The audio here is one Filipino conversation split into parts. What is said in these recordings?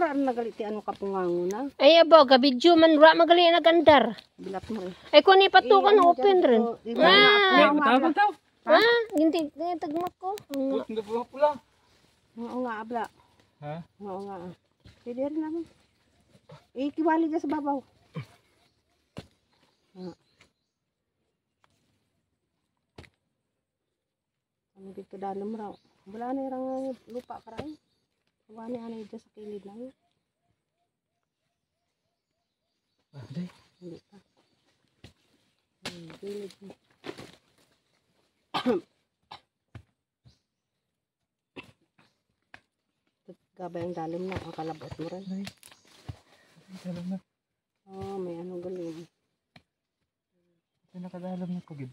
Wala na nagaliti ano kapungango na. Ay abo, gabidyo man ra magali nagandar. Bilat mo eh. Ay kun ipatukan open rin. Matapang tao. Hindi tagmak ko. Hindi po pula. Oo nga, abla. Ha? Oo nga. Pwede rin naman. Kiwali dyan sa babaw. Ano dito dalam raw. Wala na yung lupa karay. Wala na yung dyan sa kilid lang. Hindi pa. Kilid mo. Gabay ang dalim na. Ang kalabot mo rin. Dalam na. Oh, may ano galing. Ito nakadalam na kugid.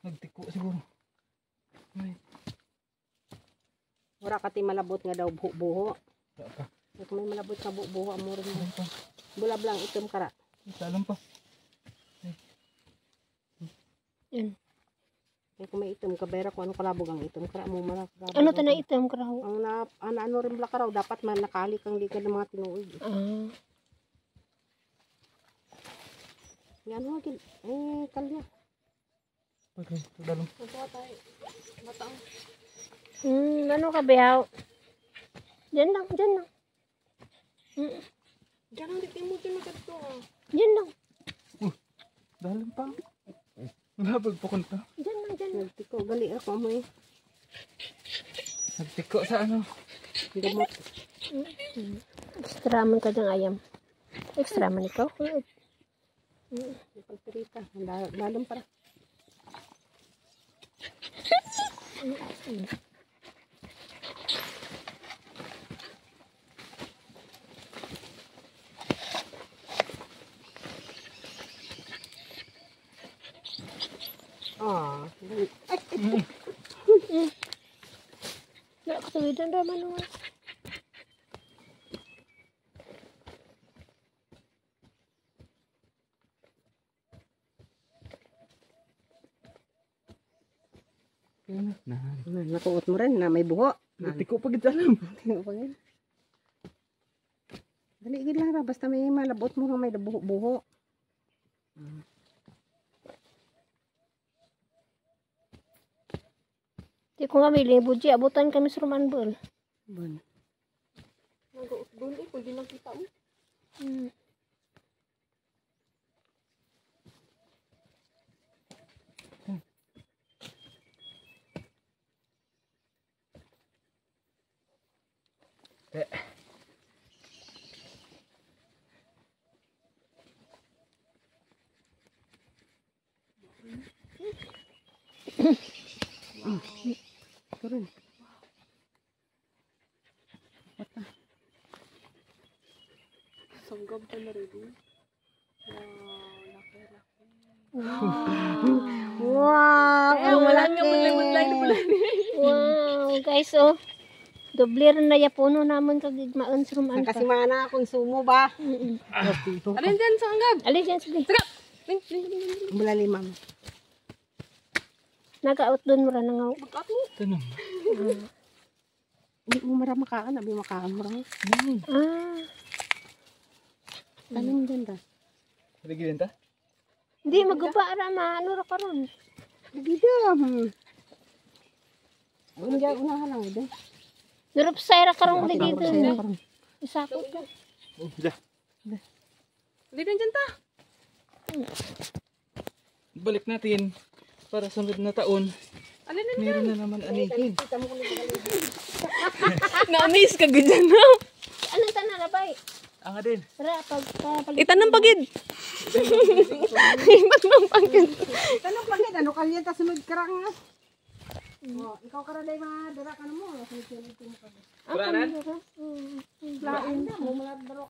Nagtiko siguro. Ay. Wala ka ti malabot nga daw buho. Wala pa. Kung may malabot ka buho, amurin mo. Bulab lang itom kara. Dalam pa. Yan. Kung may itom ka, bayra kung ano kalabog ang itom kara mo malak. Ano ta na item kraw? Ang ano rin bla karaw, dapat man nakalik ang di ka ng mga tinuod. Yan mo, kalya. Okay, dalam. Nagawa tayo. Mataang. Ano ka biyaw? Diyan lang, diyan lang. Diyan ang ditin mo dyan ito. Diyan lang. Dalam pa. Nabag pa kunta. Diyan lang, diyan lang. Nagtiko, gali ako mo eh. Nagtiko sa ano? Gamot. Extra man ka dyan ayam. Extra man ikaw. Pagpirita. Dalam para. Nak katuwidan ra man naman. Nakuot mo rin na may buho. Nagtiko pa gid dalam. Dali gid lang ra basta may malabot mo nga may buho. Di ko nga may buji, abutan kami sa Romanbol. Bon. Nag-uot doon eh, kung di nakita mo. Turun. Mata. Sanggab ka na rin. Wow! Ang malaki. Wow, guys, oh. Doble rin na yapuno naman kagigmaan sa Roman pa. Kasi mana akong sumo ba? Alin dyan sa hanggab? Alin dyan, sige. Mula limam. Nag-out doon mo rin nga. Tanong. Hindi mo maramakaan, abi makaan mo rin. Tanong dyan ta. Ligilin ta? Hindi, magubara ano ra karon. Gidam. Hindi unahan lang ito. Nurupsay ra karon dito. Isakot ka. Oh, dah. Dito dyan ta. Balik natin para sunod na taon. Meron na naman anihin. Na-miss ka gud na. Anong tanan na bay? Anga din. Tara Itanong pagid. Itanong pagid. Ano kalyan ta sunod karang. Oh, ikaw karaday ma dara ka na mo, sunod-sunod mo ka. Ako Kuranan? nira. Lain na mo mga daro